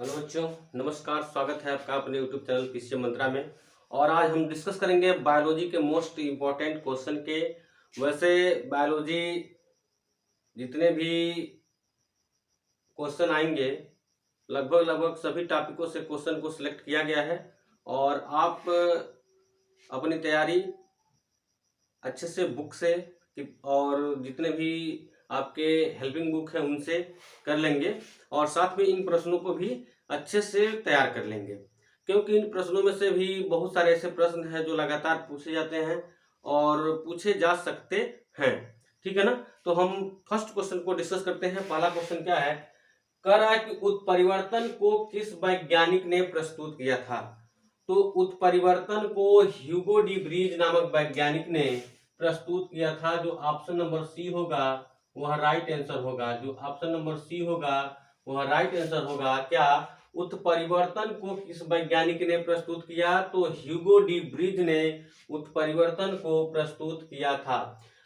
Hello बच्चों, नमस्कार। स्वागत है आपका अपने यूट्यूब चैनल पीसीएम मंत्रा में। और आज हम डिस्कस करेंगे बायोलॉजी के मोस्ट इम्पोर्टेंट क्वेश्चन के। वैसे बायोलॉजी जितने भी क्वेश्चन आएंगे लगभग सभी टॉपिकों से क्वेश्चन को सिलेक्ट किया गया है और आप अपनी तैयारी अच्छे से बुक से और जितने भी आपके हेल्पिंग बुक है उनसे कर लेंगे और साथ में इन प्रश्नों को भी अच्छे से तैयार कर लेंगे, क्योंकि इन प्रश्नों में से भी बहुत सारे ऐसे प्रश्न हैं जो लगातार पूछे जाते हैं और पूछे जा सकते हैं। ठीक है ना। तो हम फर्स्ट क्वेश्चन को डिस्कस करते हैं। पहला क्वेश्चन क्या है, कह रहा है कि उत्परिवर्तन को किस वैज्ञानिक ने प्रस्तुत किया था। तो उत्परिवर्तन को ह्यूगो डी ब्रीज नामक वैज्ञानिक ने प्रस्तुत किया था। जो ऑप्शन नंबर सी होगा वह राइट आंसर होगा। जो ऑप्शन नंबर सी होगा वह राइट आंसर होगा। क्या उत्परिवर्तन को किस वैज्ञानिक ने प्रस्तुत किया, तो ह्यूगो डी ब्रीज ने उत्परिवर्तन को प्रस्तुत किया था।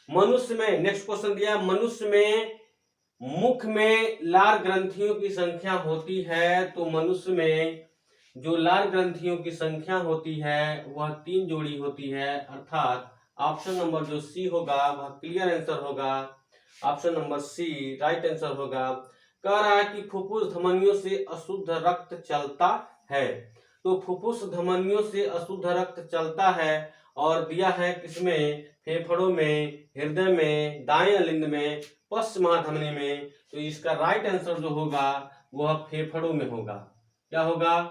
मनुष्य में, नेक्स्ट क्वेश्चन दिया, मनुष्य में मुख में लार ग्रंथियों की संख्या होती है। तो मनुष्य में जो लार ग्रंथियों की संख्या होती है वह 3 जोड़ी होती है, अर्थात ऑप्शन नंबर जो सी होगा वह क्लियर आंसर होगा। Option number C right answer होगा। कह रहा है कि फुफ्फुस धमनियों से अशुद्ध रक्त चलता है। तो फुफ्फुस धमनियों से अशुद्ध रक्त चलता है और दिया है किसमें, फेफड़ों में, हृदय में, दाएं अलिंद में, पश्च महाधमनी में। तो इसका राइट आंसर जो होगा वह फेफड़ों में होगा। क्या होगा,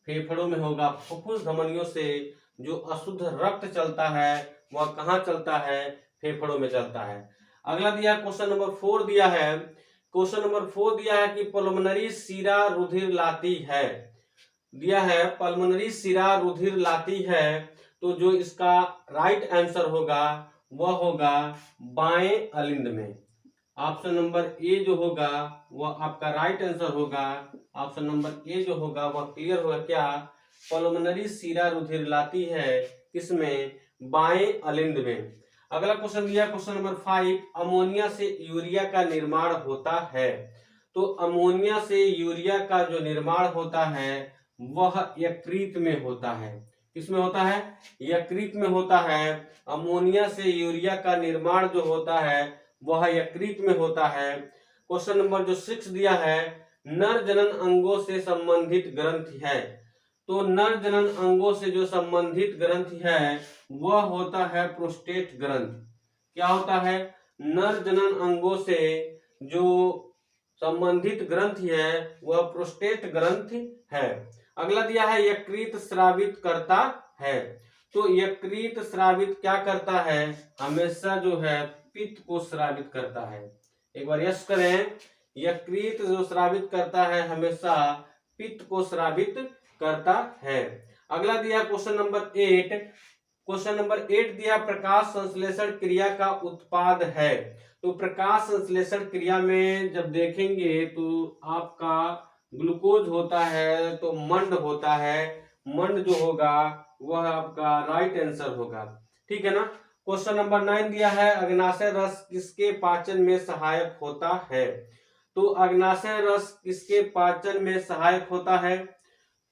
फेफड़ों में होगा। फुफ्फुस धमनियों से जो अशुद्ध रक्त चलता है वह कहाँ चलता है, फेफड़ों में चलता है। अगला दिया क्वेश्चन नंबर 4 दिया है। क्वेश्चन नंबर 4 दिया है कि पल्मोनरी शिरा रुधिर लाती है। दिया है पल्मोनरी शिरा रुधिर लाती है। तो जो इसका राइट आंसर होगा वह होगा बाएं अलिंद में। ऑप्शन नंबर ए जो होगा वह आपका राइट आंसर होगा। ऑप्शन नंबर ए जो होगा वह क्लियर होगा। क्या पल्मोनरी शिरा रुधिर लाती है किसमें, बाएं अलिंद में। अगला क्वेश्चन दिया क्वेश्चन नंबर 5, अमोनिया से यूरिया का निर्माण होता है। तो अमोनिया से यूरिया का जो निर्माण होता है वह यकृत में होता है। किसमें होता है, यकृत में होता है। अमोनिया से यूरिया का निर्माण जो होता है वह यकृत में होता है। क्वेश्चन नंबर जो 6 दिया है, नर जनन अंगों से संबंधित ग्रंथि है। तो नर जनन अंगों से जो संबंधित ग्रंथि है वह होता है प्रोस्टेट ग्रंथ। क्या होता है, नर जनन अंगों से जो संबंधित ग्रंथि है वह प्रोस्टेट ग्रंथि है। अगला दिया है यकृत स्रावित करता है। तो यकृत स्रावित क्या करता है, हमेशा जो है पित्त को स्रावित करता है। एक बार यस करें, यकृत जो स्रावित करता है हमेशा पित्त को स्रावित करता है। अगला दिया क्वेश्चन नंबर 8। क्वेश्चन नंबर 8 दिया प्रकाश संश्लेषण क्रिया का उत्पाद है। तो प्रकाश संश्लेषण क्रिया में जब देखेंगे तो आपका ग्लूकोज होता है, तो मंड होता है। मंड जो होगा वह आपका राइट आंसर होगा। ठीक है ना। क्वेश्चन नंबर 9 दिया है, अग्नाशय रस किसके पाचन में सहायक होता है। तो अग्नाशय रस किसके पाचन में सहायक होता है,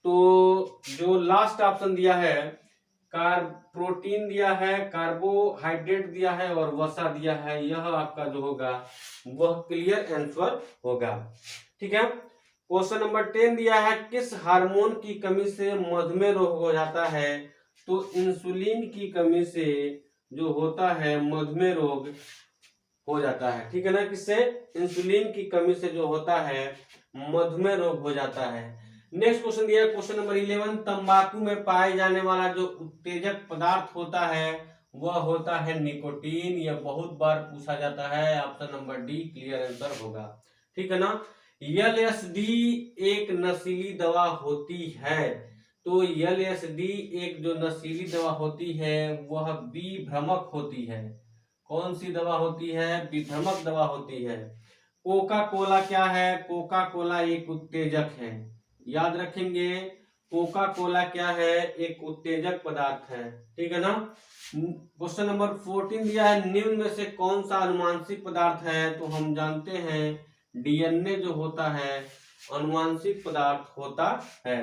तो जो लास्ट ऑप्शन दिया है, प्रोटीन दिया है, कार्बोहाइड्रेट दिया है और वसा दिया है, यह आपका जो होगा वह क्लियर आंसर होगा। ठीक है। क्वेश्चन नंबर 10 दिया है, किस हार्मोन की कमी से मधुमेह रोग हो जाता है। तो इंसुलिन की कमी से जो होता है मधुमेह रोग हो जाता है। ठीक है ना। किससे, इंसुलिन की कमी से जो होता है मधुमेह रोग हो जाता है। नेक्स्ट क्वेश्चन दिया क्वेश्चन नंबर 11, तंबाकू में पाए जाने वाला जो उत्तेजक पदार्थ होता है वह होता है निकोटीन। यह बहुत बार पूछा जाता है। Option number D clear answer होगा। ठीक है ना। LSD एक नशीली दवा होती है। तो LSD एक जो नशीली दवा होती है वह विभ्रमक होती है। कौन सी दवा होती है, विभ्रमक दवा होती है। कोका कोला क्या है, कोका कोला एक उत्तेजक है। याद रखेंगे, कोका कोला क्या है, एक उत्तेजक पदार्थ है। ठीक है ना। क्वेश्चन नंबर 14 दिया है, निम्न में से कौन सा अनुवांशिक पदार्थ है। तो हम जानते हैं DNA जो होता है अनुवांशिक पदार्थ होता है।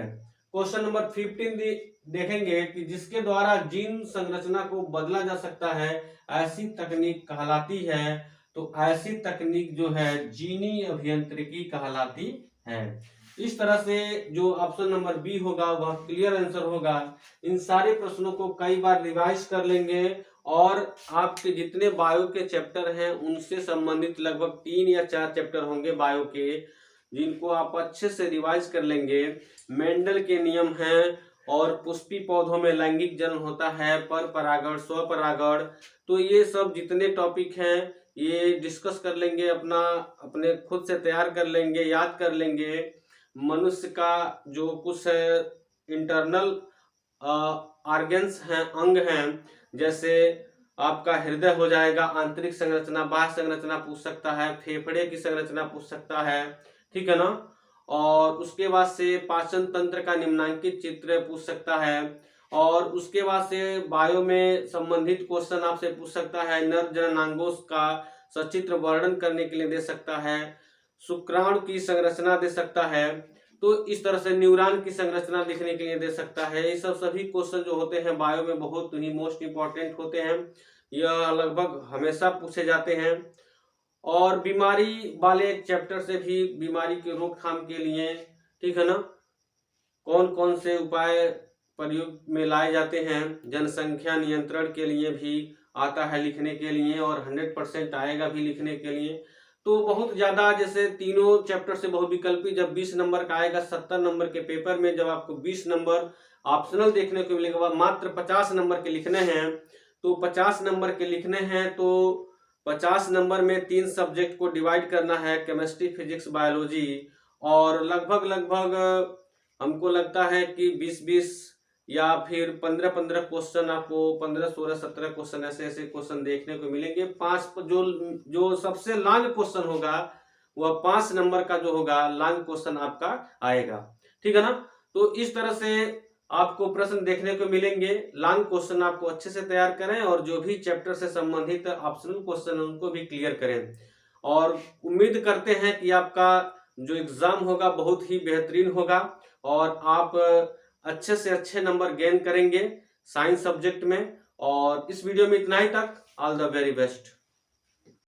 क्वेश्चन नंबर 15 देखेंगे कि जिसके द्वारा जीन संरचना को बदला जा सकता है ऐसी तकनीक कहलाती है। तो ऐसी तकनीक जो है जीनी अभियांत्रिकी कहलाती है। इस तरह से जो ऑप्शन नंबर बी होगा वह क्लियर आंसर होगा। इन सारे प्रश्नों को कई बार रिवाइज कर लेंगे और आपके जितने बायो के चैप्टर हैं उनसे संबंधित लगभग 3 या 4 चैप्टर होंगे बायो के, जिनको आप अच्छे से रिवाइज कर लेंगे। मेंडल के नियम हैं और पुष्पी पौधों में लैंगिक जन्म होता है, पर परागण, स्वपरागण, तो ये सब जितने टॉपिक हैं ये डिस्कस कर लेंगे, अपने खुद से तैयार कर लेंगे, याद कर लेंगे। मनुष्य का जो कुछ इंटरनल ऑर्गन्स हैं, अंग हैं, जैसे आपका हृदय हो जाएगा, आंतरिक संरचना, बाह्य संरचना पूछ सकता है, फेफड़े की संरचना पूछ सकता है, ठीक है ना। और उसके बाद से पाचन तंत्र का निम्नांकित चित्र पूछ सकता है। और उसके बाद से बायो में संबंधित क्वेश्चन आपसे पूछ सकता है, नर जननांगों का सचित्र वर्णन करने के लिए दे सकता है, शुक्राणु की संरचना दे सकता है, तो इस तरह से न्यूरॉन की संरचना लिखने के लिए दे सकता है। ये सब सभी क्वेश्चन जो होते हैं बायो में बहुत ही मोस्ट इंपॉर्टेंट होते हैं, यह लगभग हमेशा पूछे जाते हैं। और बीमारी वाले चैप्टर से भी बीमारी के रोकथाम के लिए, ठीक है ना, कौन कौन से उपाय प्रयोग में लाए जाते हैं, जनसंख्या नियंत्रण के लिए भी आता है लिखने के लिए, और 100% आएगा भी लिखने के लिए। तो बहुत ज्यादा, जैसे तीनों चैप्टर से बहुविकल्पी जब 20 नंबर का आएगा 70 नंबर के पेपर में, जब आपको 20 नंबर ऑप्शनल देखने को मिलेगा, मात्र 50 नंबर के लिखने हैं। तो 50 नंबर के लिखने हैं तो 50 नंबर में 3 सब्जेक्ट को डिवाइड करना है, केमिस्ट्री, फिजिक्स, बायोलॉजी, और लगभग हमको लगता है कि 20-20 या फिर 15-15 क्वेश्चन, आपको 15-16-17 क्वेश्चन ऐसे क्वेश्चन देखने को मिलेंगे। 5 जो सबसे लॉन्ग क्वेश्चन होगा वह 5 नंबर का जो होगा लॉन्ग क्वेश्चन आपका आएगा, ठीक है ना। तो इस तरह से आपको प्रश्न देखने को मिलेंगे। लॉन्ग क्वेश्चन आपको अच्छे से तैयार करें और जो भी चैप्टर से संबंधित ऑप्शनल क्वेश्चन है उनको भी क्लियर करें। और उम्मीद करते हैं कि आपका जो एग्जाम होगा बहुत ही बेहतरीन होगा और आप अच्छे से अच्छे नंबर गेन करेंगे साइंस सब्जेक्ट में। और इस वीडियो में इतना ही तक। All the very best.